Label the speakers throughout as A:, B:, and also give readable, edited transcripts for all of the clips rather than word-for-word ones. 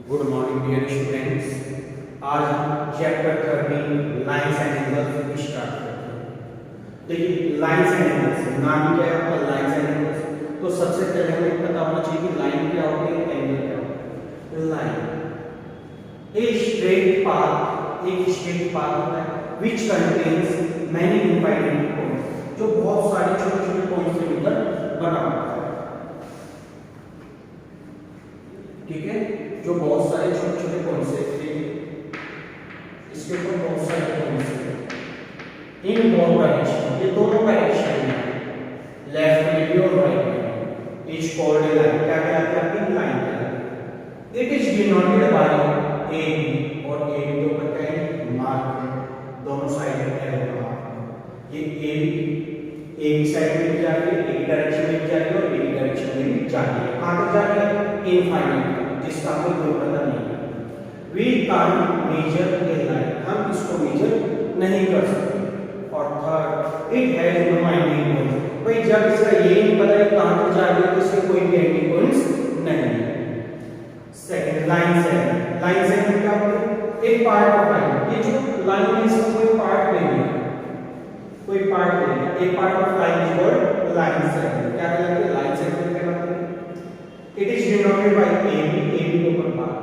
A: Good morning dear students. आज हम chapter 13 lines and angles start करते हैं। देखिए लाइंस एंड एंगल्स, नाम क्या है आपका, लाइंस एंड एंगल्स। तो सबसे पहले हमें पता होना चाहिए कि लाइन क्या होती है, एंगल क्या होता है। लाइन एक स्ट्रेट पाथ होता है which contains many infinite points, जो बहुत सारे छोटे छोटे पॉइंट्स से मिलकर बना होता है। ठीक है, जो बहुत सारे छोटे छोटे पॉइंट्स से, इसके ऊपर बहुत सारे पॉइंट्स हैं इन बोथ डायरेक्शन, ये दोनों डायरेक्शन में, लेफ्ट में भी और राइट में। इज कॉल्ड ए लाइन, क्या कहलाता है आपकी लाइन कहलाती है। It is denoted by A B, और ए बी के ऊपर क्या है, मार्क है, दोनों साइड में एरो मार्क। ये ए बी साइड में जा रही है, एक डायरेक्शन में जा रही है और एक डायरेक्शन में भी जा रही है। कहां तक जा रही है, इनफाइनाइट, जिसका कोई पता नहीं है। We can't measure a line, हम इसको मेजर नहीं कर सकते। और third, it has no ending point, भाई जब इसका ये नहीं पता है कहां तक जा रही है तो इसके कोई भी एंडिंग पॉइंट्स नहीं है। सेकंड, लाइन सेगमेंट क्या होता है, एक पार्ट ऑफ लाइन। ये जो लाइन है इसका कोई पार्ट नहीं है, कोई पार्ट नहीं है। एक part of line is called line segment, क्या कहलाती है, लाइन सेगमेंट कहलाती है। It is denoted by A B, A B के ऊपर मार्क,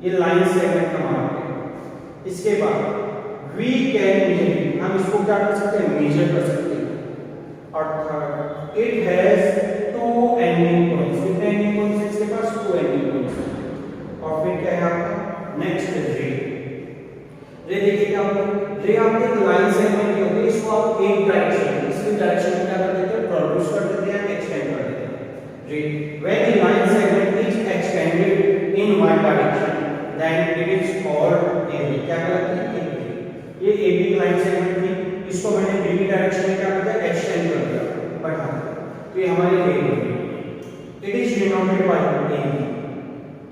A: ये लाइन सेगमेंट का मार्क है। इसके बाद वी कैन मेजर, हम इसको क्या कर सकते हैं, मेजर कर सकते हैं। और third, it has two ending points, कितने एंडिंग पॉइंट्स हैं इसके पास, टू एंडिंग पॉइंट्स। और फिर क्या है आपका नेक्स्ट रे। रे देखिए क्या होता है, रे आपके एक लाइन सेगमेंट की होती है, इसको आप एक डायरेक्शन, इसकी डायरेक्शन में क्या कर देते हैं, प्रोड्यूस कर देते हैं, एक्सटेंड कर देते हैं। रे when the line segment is extended in one direction then it is called AB, क्या कहलाती है, AB। ये AB लाइन सेगमेंट थी, इसको मैंने B की डायरेक्शन में क्या कर दिया, एक्सटेंड कर दिया, बढ़ा दिया, तो ये हमारी AB। It is denoted bye AB,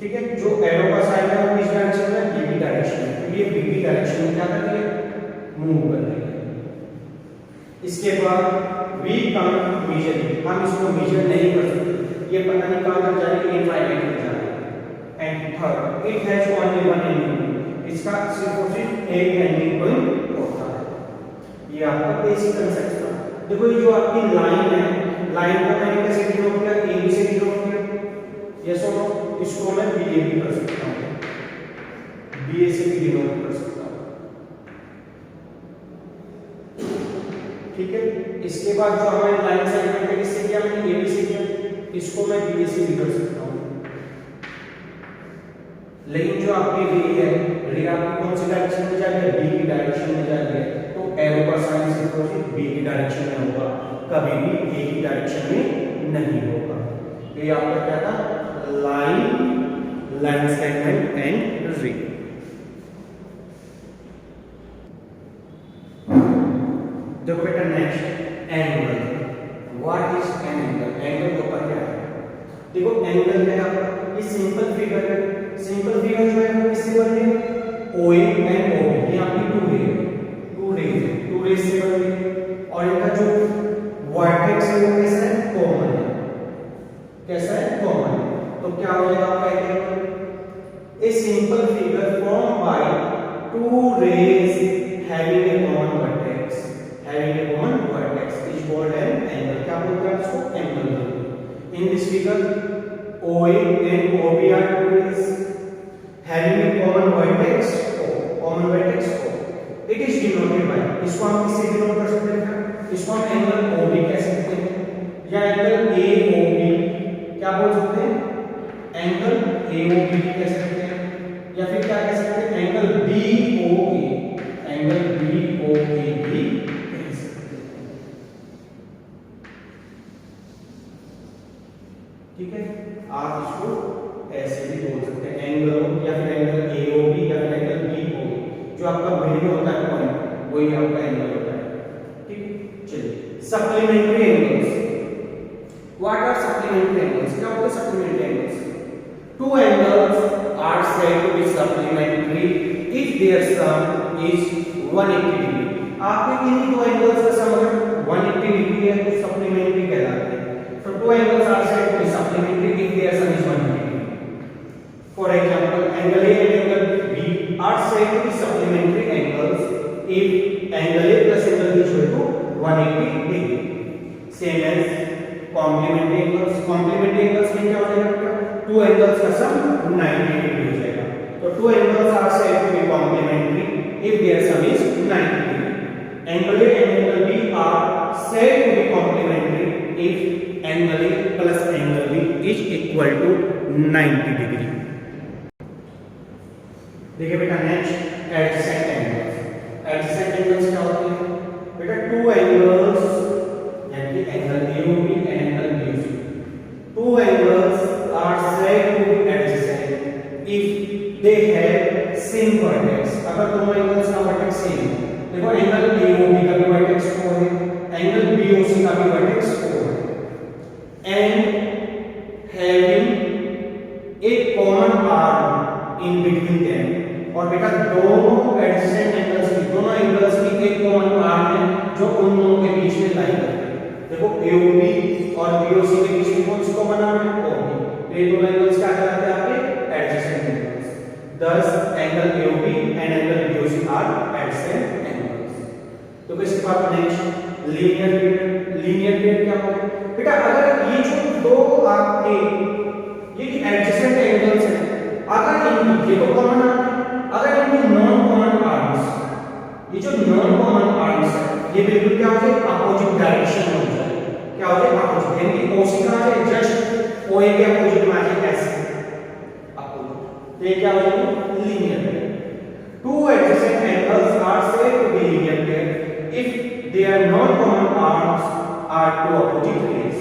A: ठीक है। जो एरो का साइन है वो किस डायरेक्शन में, B की डायरेक्शन में, तो ये B की डायरेक्शन में क्या कर रही है, मूव कर रही है। इसके बाद वी कांट मेजर, हम इसको मेजर नहीं कर सकते, ये पता नहीं कहां तक जा रही है, इनफाइनाइट तक जा रही है। And third, it has only one ending, इसका सिर्फ और सिर्फ एक एंडिंग पॉइंट होता है। ये आपका बेसिक कांसेप्ट था। देखो ये जो आपकी लाइन है, लाइन को मैंने कैसे डिनोट किया, ए बी से डिनोट किया, यस और नो, इसको मैं बी ए भी कर सकता हूं, बी ए से भी डिनोट कर सकता हूं, ठीक है। इसके बाद जो हमारी लाइन सेगमेंट है, किससे किया मैंने, ए बी से किया, इसको मैं बी से भी कर सकता हूं। लेकिन जो आपकी रे है, रे आपकी कौन सी डायरेक्शन में जा रही है, बी की डायरेक्शन में जा रही है, तो एरो का साइन सिर्फ बी की डायरेक्शन में होगा, कभी भी ए की डायरेक्शन में नहीं होगा। ये आपका क्या था, लाइन सेगमेंट एंड रे। देखो बेटा next, angle. What is an angle, angle के ऊपर क्या है, देखो एंगल है आपका, ये सिंपल फिगर है, सिंपल फिगर जो है वो किससे बनी है, OA एंड OB, ये आपकी टू रेज से बनी है। और इनका जो वर्टेक्स है वो कैसा है, कॉमन है, कैसा है, कॉमन है। तो क्या हो जाएगा आपका angle, a simple figure form by two rays having a common vertex, having a common vertex is called an angle, क्या बोलते हैं इसको, angle. in this figure OA and OB are two rays having a common vertex O, it is denoted by, इसको हम किससे denote कर सकते हैं, इसको हम एंगल OB कह सकते हैं, या एंगल AOB क्या बोल सकते हैं, एंगल AOB कह सकते हैं, या फिर क्या कह सकते हैं, एंगल BOA, एंगल BOA भी। ठीक है, आप इसको ऐसे भी बोल सकते हैं, एंगल या फिर एंगल AOB या फिर एंगल BOA, जो आपका मिडिल होता है पॉइंट, वही आपका एंगल होता है। ठीक है, चलिए supplementary angles. What are supplementary angles, क्या होते हैं supplementary angles, two angles are said to be supplementary if their sum is 180 degree. आपके किन्हीं दो एंगल्स का सम अगर 180 डिग्री है तो सप्लीमेंट्री कहलाते हैं। So two angles are said to be supplementary if their sum is 180 degree. For example, complementary angles. Complementary angles में क्या हो जाएगा? टू एंगल्स का सम 90 डिग्री हो जाएगा। तो two angles are said to be complementary if their sum is 90 degree. Angle A and angle B are said to be complementary if angle A plus angle B is equal to 90 degree. देखिए बेटा next adjacent angles. Adjacent angles क्या होते हैं बेटा? Two angles यानी angle AOB and angle BOC, two angles are said to be adjacent if they have same vertex. अगर दोनों angles का वर्टेक्स सेम है, देखो एंगल AOB का भी वर्टेक्स 4 है, एंगल BOC का भी वर्टेक्स 4 है, and having a common arm in between them. और बेटा दोनों एडजेसेंट एंगल्स की, दोनों एंगल्स की एक कॉमन आर्म है जो उन दोनों के बीच में लाई करती है। देखो AOB और BOC के बीच में कौन सी कॉमन आर्म है? OB। ये दोनों एंगल्स क्या कहलाते हैं आपके? Adjacent angles. thus angle AOB and angle BOC are adjacent angles. तो इसके बाद next linear period. Linear period क्या होता है बेटा? अगर ये जो दो आपके ये एडजेसेंट एंगल्स हैं, अगर इनकी ये तो कॉमन आर्म है, अगर इनकी नॉन कॉमन आर्म्स, ये जो नॉन कॉमन आर्म्स है ये बिल्कुल क्या हो जाए? अपोजिट डायरेक्शन में हो जाए। क्या हो जाए? अपोजिट। यानी कि OC कहां है? जस्ट OA के अपोजिट में आ जाए ऐसे अपोजिट। तो ये क्या हो जाएगा? Linear pair. Two adjacent angles are said to be linear pair if their non common arms are two opposite rays.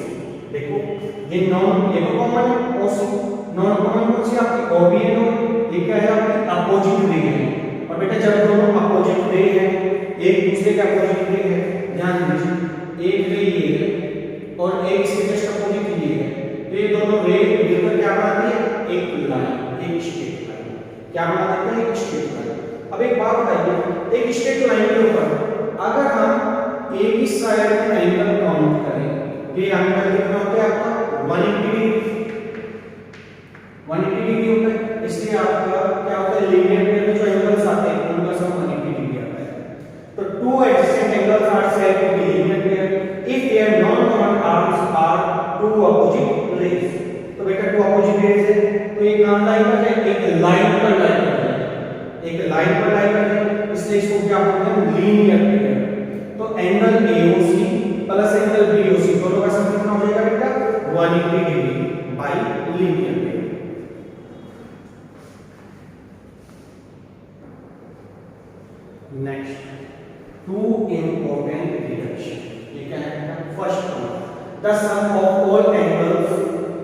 A: देखो ये नॉन, ये तो कॉमन है OC, नॉन कॉमन कौन सी आपकी? OB है। ये क्या है आपकी? अपोजिट रे है। और बेटा जब दोनों अपोजिट रे है, एक दूसरे के अपोजिट रे है, ध्यान दीजिए एक रे ये है और एक इसके जस्ट अपोजिट ये है, तो ये दोनों रे मिलकर क्या बनाती है? एक लाइन, एक स्ट्रेट लाइन। क्या बना देते हैं? एक स्ट्रेट लाइन। अब एक बात बताइए, एक स्ट्रेट लाइन के ऊपर अगर हम एक ही साइड में एंगल काउंट करें, ये एंगल कितना होता है आपका? 180 डिग्री। 180 डिग्री होता है, इसलिए आपका क्या होता है? लीनियर पेयर में जो एंगल्स आते हैं उनका सम 180 डिग्री आता है। तो two adjacent angles are said to be linear pair if their non common arms are two opposite rays. तो बेटा टू अपोजिट रेज है तो ये कहां लाई कर जाए? एक लाइन पर लाई कर जाए, एक लाइन पर लाई कर जाए, इसलिए इसको क्या बोलते हैं? Linear pair. तो angle AOC plus angle BOC दोनों का सम कितना हो जाएगा बेटा? 180 degree by linear pair. Next two important relation. ये क्या है? First one, the sum of all angles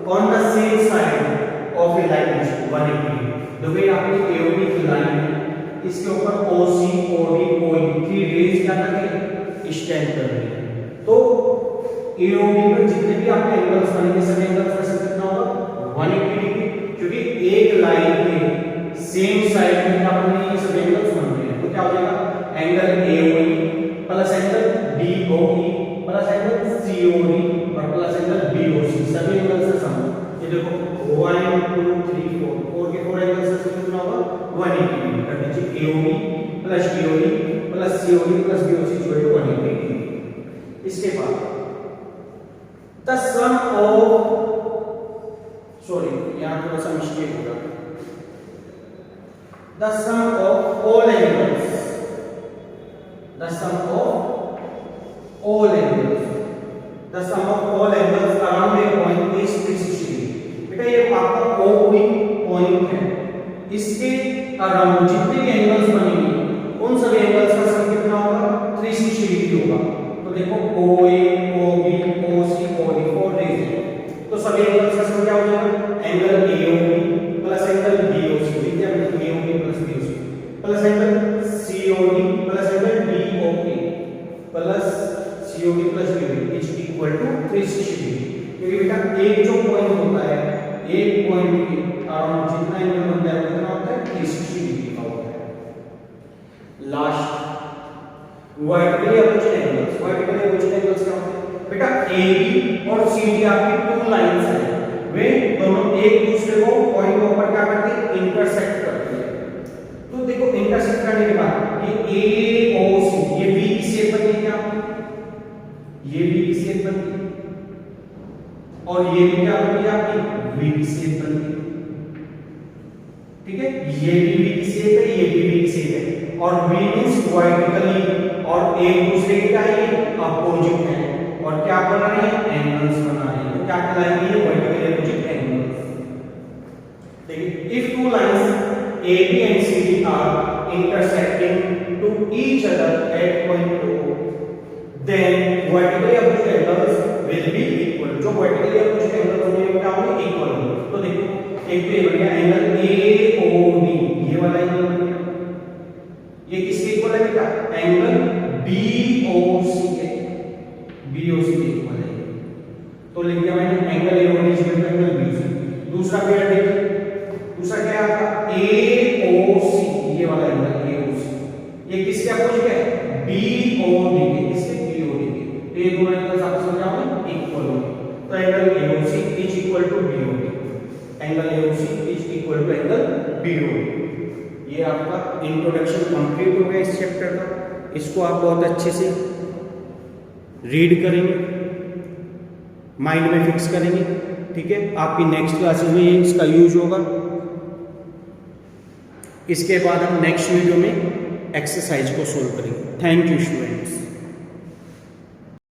A: on the same side of a line is 180। देखो ये आपकी AOB की लाइन है, इसके ऊपर OC OD OE की रेज क्या कर रही है? स्टैंड कर रही है। तो AOB पर जितने भी आपके एंगल्स बनेंगे सभी एंगल्स का सम कितना होगा? 180 डिग्री, क्योंकि एक लाइन के सेम साइड में क्या बन रही है? सभी एंगल्स बन रहे हैं। तो क्या हो जाएगा? Angle AOE plus angle DOE plus angle COD और प्लस एंगल BOC सभी एंगल्स का सम। ये देखो 1 2 3 4 के 4 एंगल्स का सम कितना होगा? 180 डिग्री। कर दीजिए AOB plus DOE plus COD plus BOC equal to 180 degree. इसके बाद द सम ऑफ, सॉरी यहां थोड़ा सा मिस्टेक होगा, the sum of all angles, the sum of all angles, the sum of all angles around a point is 360 degree। बेटा ये आपका OP point है, इसके अराउंड जितने भी एंगल्स बनेंगे उन सभी एंगल्स का सम कितना होगा? 360 डिग्री होगा। तो देखो OA OB OC OD 4 rays है, तो सभी एंगल्स का सम क्या हो जाएगा? Angle AOB plus angle BOC, देखिए AOB plus BOC plus angle COD plus angle DOA plus COD plus BOD is equal to 360 degree. क्योंकि बेटा एक जो पॉइंट होता है, एक पॉइंट के अराउंड जितना एंगल बनता है कितना होता है? 360 डिग्री का होता है। Last vertically opposite angles. Vertically opposite angles क्या होते हैं बेटा? AB और CD आपकी टू लाइंस हैं, वे दोनों एक दूसरे को पॉइंट के ऊपर क्या करते हैं? इंटरसेक्ट करते हैं। तो देखो इंटरसेक्ट करने के बाद ये AOC ये V की शेप बनी है, क्या ये V की शेप बनी है, और ये भी क्या बन गई आपकी वी की शेप बन गई। ठीक है, ये भी वी की शेप है, ये भी वी की शेप है, और वी मींस वर्टिकली और एक दूसरे के क्या है अपोजिट है, और क्या बना रहे हैं एंगल्स बना रहे हैं। तो क्या कहलाएंगे ये वर्टिकली अपोजिट एंगल्स। देखिए if two lines AB and CD are intersecting to each other at point O, then vertically opposite angles will be equal। जो vertically opposite angles होंगे वो क्या होंगे इक्वल होंगे। तो देखो एक तो ये बन गया एंगल AOD, ये वाला एंगल बन गया, ये किसके इक्वल है बेटा एंगल BOC के, BOC के इक्वल है। तो लिख दिया मैंने angle AOD is equal to angle BOC। दूसरा पेयर देखिए, दूसरा क्या आपका AOC, ये वाला एंगल AOC, ये किसके अपोजिट है BOD के, किसके BOD के। तो ये दोनों एंगल्स आपस में क्या होंगे इक्वल होंगे। तो angle AOC is equal to BOD, angle AOC is equal to angle BOD। ये आपका इंट्रोडक्शन कंप्लीट हो गया इस चैप्टर का। इसको आप बहुत अच्छे से रीड करेंगे, माइंड में फिक्स करेंगे। ठीक है, आपकी नेक्स्ट क्लासेस में इसका यूज होगा। इसके बाद हम नेक्स्ट वीडियो में एक्सरसाइज को सोल्व करेंगे। Thank you students.